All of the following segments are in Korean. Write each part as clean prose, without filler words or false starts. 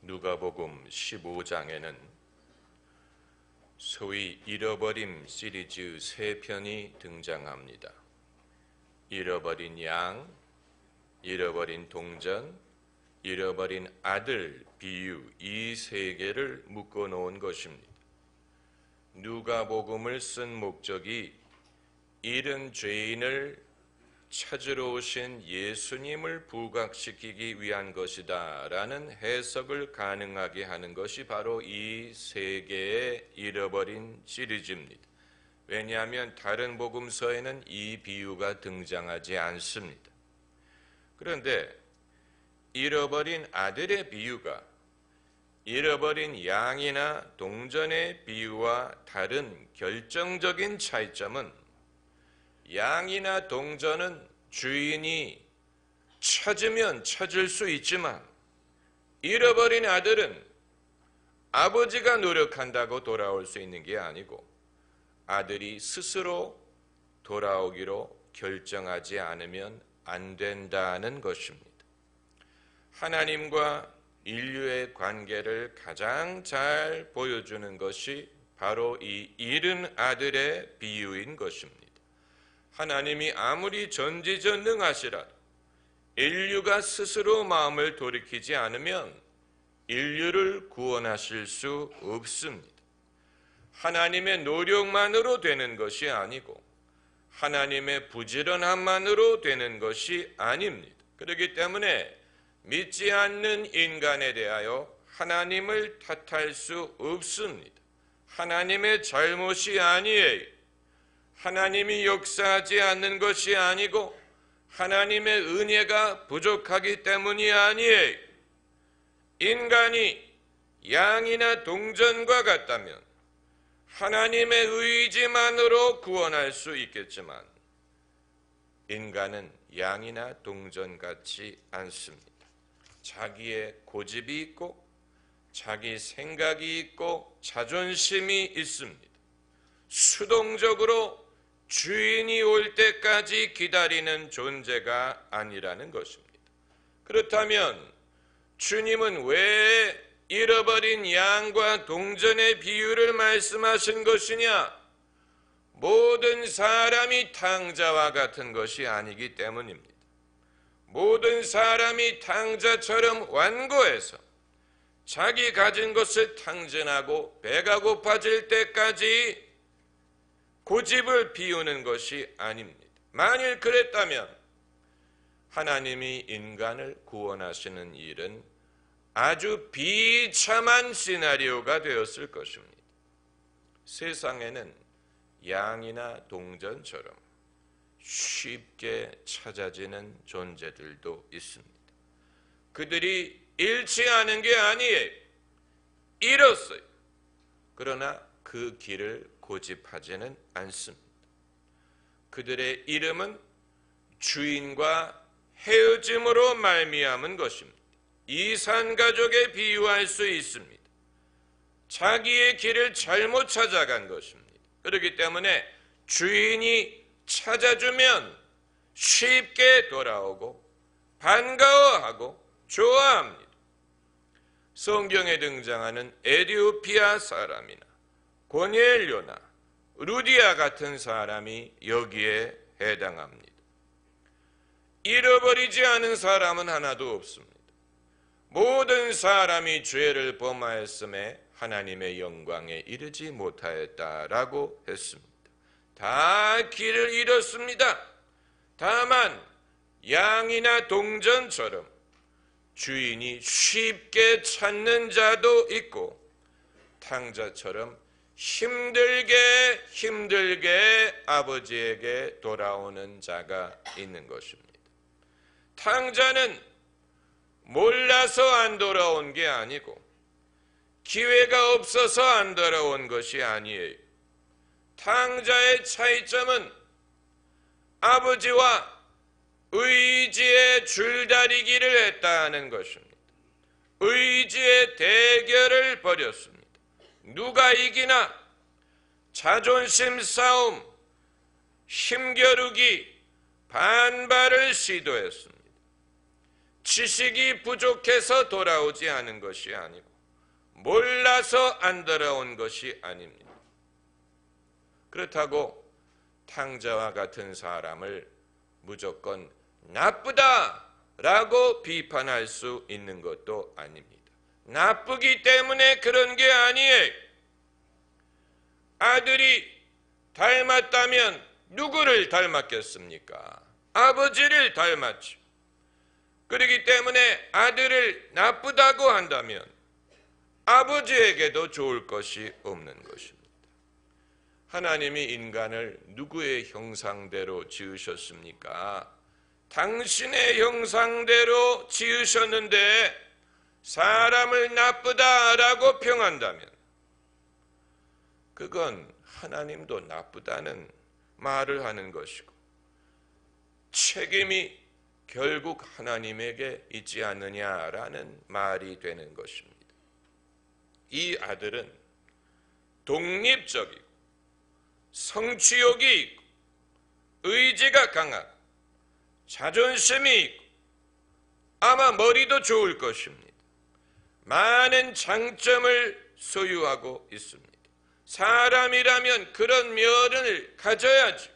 누가복음 15장에는 소위 잃어버림 시리즈 3편이 등장합니다. 잃어버린 양, 잃어버린 동전, 잃어버린 아들 비유, 이 3개를 묶어 놓은 것입니다. 누가복음을 쓴 목적이 잃은 죄인을 찾으러 오신 예수님을 부각시키기 위한 것이다 라는 해석을 가능하게 하는 것이 바로 이 3개의 잃어버린 시리즈입니다. 왜냐하면 다른 복음서에는 이 비유가 등장하지 않습니다. 그런데 잃어버린 아들의 비유가 잃어버린 양이나 동전의 비유와 다른 결정적인 차이점은 양이나 동전은 주인이 찾으면 찾을 수 있지만 잃어버린 아들은 아버지가 노력한다고 돌아올 수 있는 게 아니고 아들이 스스로 돌아오기로 결정하지 않으면 안 된다는 것입니다. 하나님과 인류의 관계를 가장 잘 보여주는 것이 바로 이 잃은 아들의 비유인 것입니다. 하나님이 아무리 전지전능하시라도 인류가 스스로 마음을 돌이키지 않으면 인류를 구원하실 수 없습니다. 하나님의 노력만으로 되는 것이 아니고 하나님의 부지런함만으로 되는 것이 아닙니다. 그렇기 때문에 믿지 않는 인간에 대하여 하나님을 탓할 수 없습니다. 하나님의 잘못이 아니에요. 하나님이 역사하지 않는 것이 아니고 하나님의 은혜가 부족하기 때문이 아니에요. 인간이 양이나 동전과 같다면 하나님의 의지만으로 구원할 수 있겠지만 인간은 양이나 동전 같지 않습니다. 자기의 고집이 있고 자기 생각이 있고 자존심이 있습니다. 수동적으로 주인이 올 때까지 기다리는 존재가 아니라는 것입니다. 그렇다면 주님은 왜 잃어버린 양과 동전의 비유를 말씀하신 것이냐? 모든 사람이 탕자와 같은 것이 아니기 때문입니다. 모든 사람이 탕자처럼 완고해서 자기 가진 것을 탕진하고 배가 고파질 때까지 고집을 피우는 것이 아닙니다. 만일 그랬다면 하나님이 인간을 구원하시는 일은 아주 비참한 시나리오가 되었을 것입니다. 세상에는 양이나 동전처럼 쉽게 찾아지는 존재들도 있습니다. 그들이 잃지 않은 게 아니에요. 잃었어요. 그러나 그 길을 고집하지는 않습니다. 그들의 이름은 주인과 헤어짐으로 말미암은 것입니다. 이산가족에 비유할 수 있습니다. 자기의 길을 잘못 찾아간 것입니다. 그렇기 때문에 주인이 찾아주면 쉽게 돌아오고 반가워하고 좋아합니다. 성경에 등장하는 에티오피아 사람이나 고넬료나 루디아 같은 사람이 여기에 해당합니다. 잃어버리지 않은 사람은 하나도 없습니다. 모든 사람이 죄를 범하였음에 하나님의 영광에 이르지 못하였다라고 했습니다. 다 길을 잃었습니다. 다만 양이나 동전처럼 주인이 쉽게 찾는 자도 있고 탕자처럼 힘들게 아버지에게 돌아오는 자가 있는 것입니다. 탕자는 몰라서 안 돌아온 게 아니고 기회가 없어서 안 돌아온 것이 아니에요. 탕자의 차이점은 아버지와 의지의 줄다리기를 했다는 것입니다. 의지의 대결을 벌였습니다. 누가 이기나 자존심 싸움, 힘겨루기, 반발을 시도했습니다. 지식이 부족해서 돌아오지 않은 것이 아니고 몰라서 안 돌아온 것이 아닙니다. 그렇다고 탕자와 같은 사람을 무조건 나쁘다라고 비판할 수 있는 것도 아닙니다. 나쁘기 때문에 그런 게 아니에요. 아들이 닮았다면 누구를 닮았겠습니까? 아버지를 닮았죠. 그렇기 때문에 아들을 나쁘다고 한다면 아버지에게도 좋을 것이 없는 것입니다. 하나님이 인간을 누구의 형상대로 지으셨습니까? 당신의 형상대로 지으셨는데 사람을 나쁘다라고 평한다면 그건 하나님도 나쁘다는 말을 하는 것이고 책임이 결국 하나님에게 있지 않느냐라는 말이 되는 것입니다. 이 아들은 독립적이고 성취욕이 있고 의지가 강하고 자존심이 있고 아마 머리도 좋을 것입니다. 많은 장점을 소유하고 있습니다. 사람이라면 그런 면을 가져야지.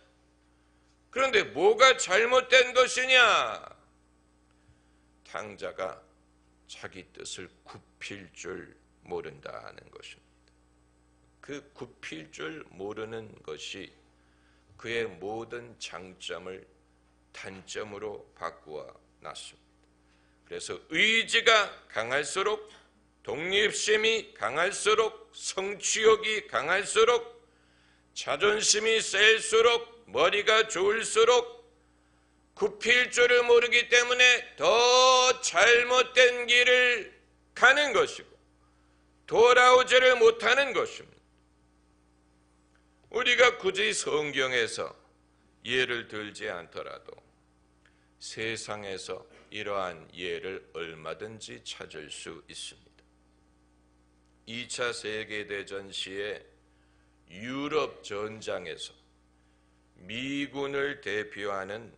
그런데 뭐가 잘못된 것이냐? 탕자가 자기 뜻을 굽힐 줄 모른다는 것입니다. 그 굽힐 줄 모르는 것이 그의 모든 장점을 단점으로 바꾸어 놨습니다. 그래서 의지가 강할수록 독립심이 강할수록 성취욕이 강할수록 자존심이 셀수록 머리가 좋을수록 굽힐 줄을 모르기 때문에 더 잘못된 길을 가는 것이고 돌아오지를 못하는 것입니다. 우리가 굳이 성경에서 예를 들지 않더라도 세상에서 이러한 예를 얼마든지 찾을 수 있습니다. 2차 세계대전 시에 유럽 전장에서 미군을 대표하는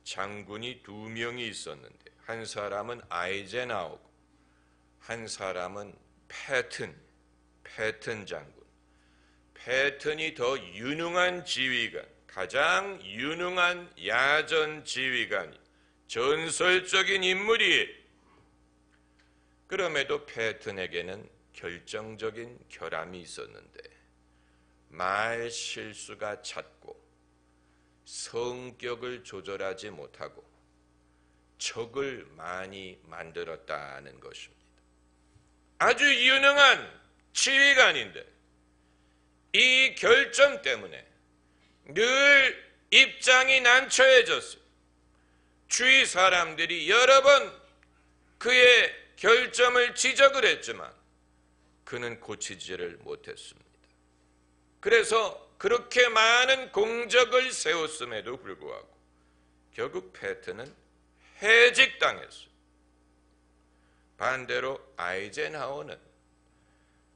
장군이 2명이 있었는데 한 사람은 아이젠하워고 한 사람은 패튼 장군. 패튼이 더 유능한 지휘관, 가장 유능한 야전 지휘관이 전설적인 인물이에요. 그럼에도 패튼에게는 결정적인 결함이 있었는데 말 실수가 잦고 성격을 조절하지 못하고 적을 많이 만들었다는 것입니다. 아주 유능한 지휘관인데 이 결점 때문에 늘 입장이 난처해졌어요. 주위 사람들이 여러 번 그의 결점을 지적을 했지만 그는 고치지를 못했습니다. 그래서 그렇게 많은 공적을 세웠음에도 불구하고 결국 패튼은 해직당했어요. 반대로 아이젠하워는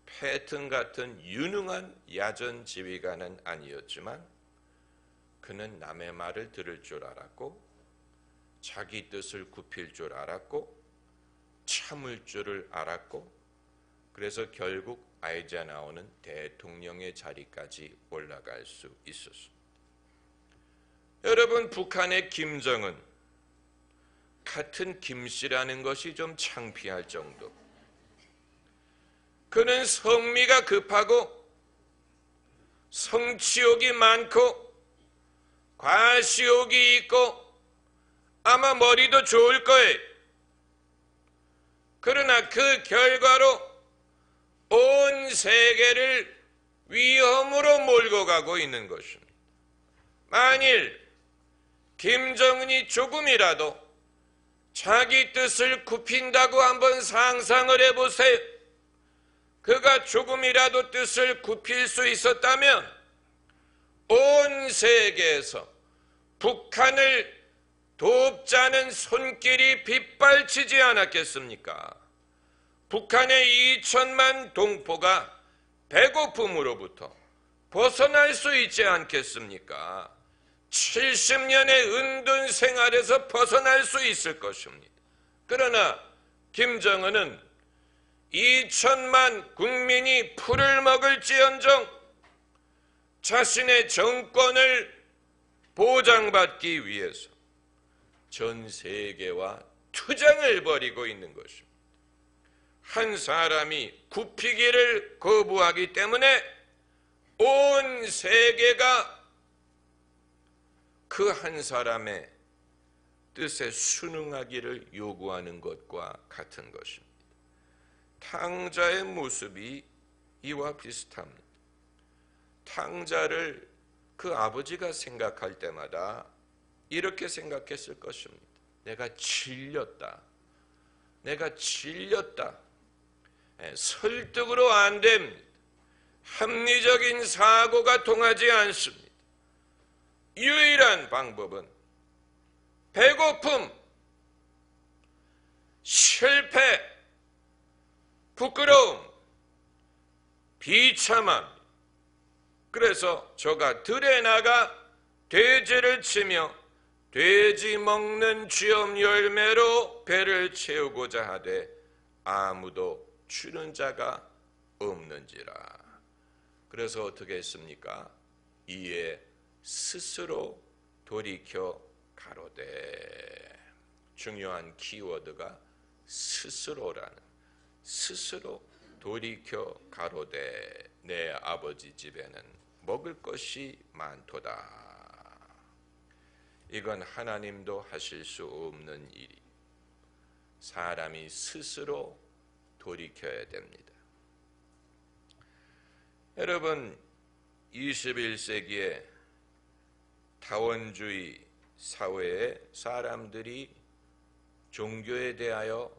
패튼 같은 유능한 야전 지휘관은 아니었지만 그는 남의 말을 들을 줄 알았고 자기 뜻을 굽힐 줄 알았고 참을 줄을 알았고 그래서 결국 아이젠하워는 대통령의 자리까지 올라갈 수 있었습니다. 여러분, 북한의 김정은 같은 김씨라는 것이 좀 창피할 정도. 그는 성미가 급하고 성취욕이 많고 과시욕이 있고 아마 머리도 좋을 거예요. 그러나 그 결과로 온 세계를 위험으로 몰고 가고 있는 것입니다. 만일 김정은이 조금이라도 자기 뜻을 굽힌다고 한번 상상을 해보세요. 그가 조금이라도 뜻을 굽힐 수 있었다면 온 세계에서 북한을 돕자는 손길이 빗발치지 않았겠습니까? 북한의 2천만 동포가 배고픔으로부터 벗어날 수 있지 않겠습니까? 70년의 은둔 생활에서 벗어날 수 있을 것입니다. 그러나 김정은은 2천만 국민이 풀을 먹을지언정 자신의 정권을 보장받기 위해서 전 세계와 투쟁을 벌이고 있는 것입니다. 한 사람이 굽히기를 거부하기 때문에 온 세계가 그 한 사람의 뜻에 순응하기를 요구하는 것과 같은 것입니다. 탕자의 모습이 이와 비슷합니다. 탕자를 그 아버지가 생각할 때마다 이렇게 생각했을 것입니다. 내가 질렸다. 내가 질렸다. 설득으로 안 됩니다. 합리적인 사고가 통하지 않습니다. 유일한 방법은 배고픔, 실패, 부끄러움, 비참함. 그래서 저가 들에 나가 돼지를 치며 돼지 먹는 쥐엄 열매로 배를 채우고자 하되 아무도 주는 자가 없는지라. 그래서 어떻게 했습니까? 이에 스스로 돌이켜 가로되. 중요한 키워드가 스스로라는, 스스로 돌이켜 가로되 내 아버지 집에는 먹을 것이 많도다. 이건 하나님도 하실 수 없는 일이, 사람이 스스로 돌이켜야 됩니다. 여러분, 21세기에 다원주의 사회에 사람들이 종교에 대하여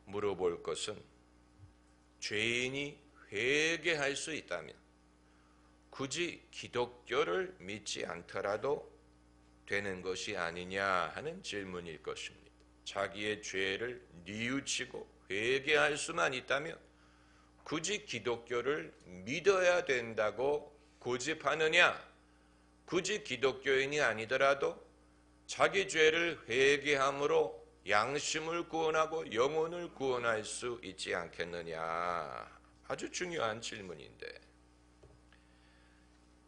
물어볼 것은 죄인이 회개할 수 있다면 굳이 기독교를 믿지 않더라도 되는 것이 아니냐 하는 질문일 것입니다. 자기의 죄를 뉘우치고 회개할 수만 있다면 굳이 기독교를 믿어야 된다고 고집하느냐? 굳이 기독교인이 아니더라도 자기 죄를 회개함으로 양심을 구원하고 영혼을 구원할 수 있지 않겠느냐? 아주 중요한 질문인데,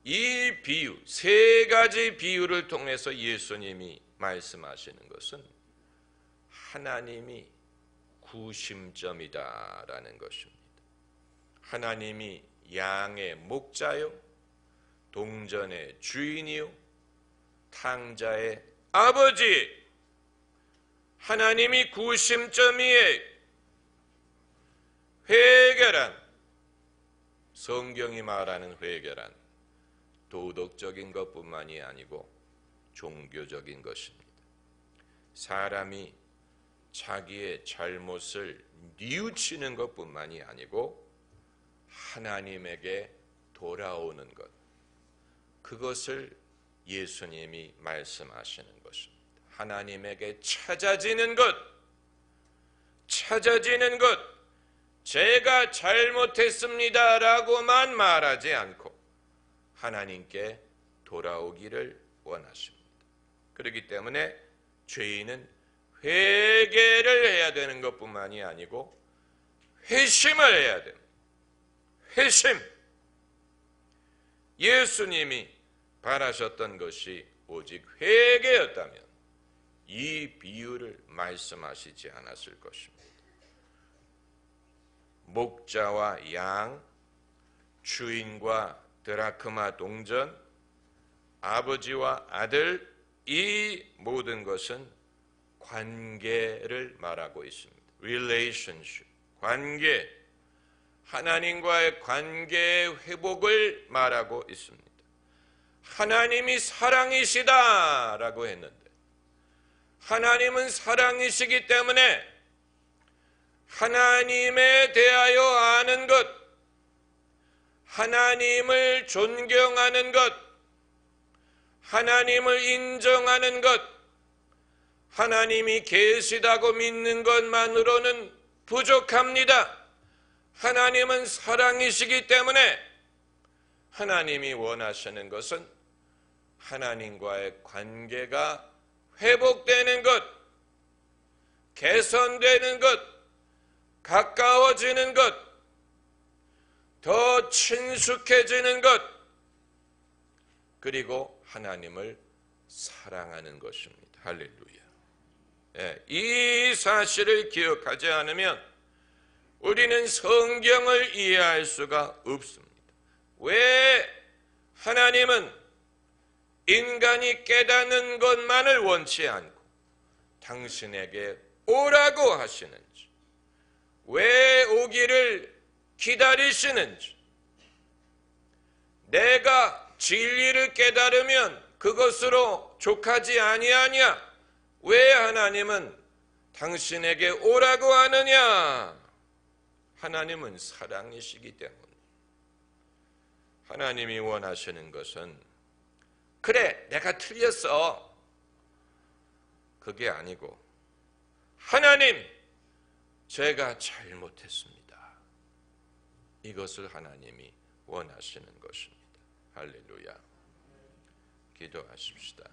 이 비유, 세 가지 비유를 통해서 예수님이 말씀하시는 것은 하나님이 구심점이다라는 것입니다. 하나님이 양의 목자요, 동전의 주인이요, 탕자의 아버지, 하나님이 구심점이에요. 회개란, 성경이 말하는 회개란 도덕적인 것뿐만이 아니고 종교적인 것입니다. 사람이 자기의 잘못을 뉘우치는 것뿐만이 아니고 하나님에게 돌아오는 것, 그것을 예수님이 말씀하시는 것입니다. 하나님에게 찾아지는 것, 제가 잘못했습니다 라고만 말하지 않고 하나님께 돌아오기를 원하십니다. 그렇기 때문에 죄인은 회개를 해야 되는 것뿐만이 아니고 회심을 해야 됩니다. 회심. 예수님이 바라셨던 것이 오직 회개였다면 이 비유를 말씀하시지 않았을 것입니다. 목자와 양, 주인과 드라크마 동전, 아버지와 아들, 이 모든 것은 관계를 말하고 있습니다. relationship, 관계, 하나님과의 관계의 회복을 말하고 있습니다. 하나님이 사랑이시다라고 했는데, 하나님은 사랑이시기 때문에 하나님에 대하여 아는 것, 하나님을 존경하는 것, 하나님을 인정하는 것, 하나님이 계시다고 믿는 것만으로는 부족합니다. 하나님은 사랑이시기 때문에 하나님이 원하시는 것은 하나님과의 관계가 회복되는 것, 개선되는 것, 가까워지는 것, 더 친숙해지는 것, 그리고 하나님을 사랑하는 것입니다. 할렐루야. 이 사실을 기억하지 않으면 우리는 성경을 이해할 수가 없습니다. 왜 하나님은 인간이 깨닫는 것만을 원치 않고 당신에게 오라고 하시는지, 왜 오기를 기다리시는지, 내가 진리를 깨달으면 그것으로 족하지 아니하냐, 왜 하나님은 당신에게 오라고 하느냐? 하나님은 사랑이시기 때문에. 하나님이 원하시는 것은 그래, 내가 틀렸어, 그게 아니고 하나님, 제가 잘못했습니다, 이것을 하나님이 원하시는 것입니다. 할렐루야. 기도하십시다.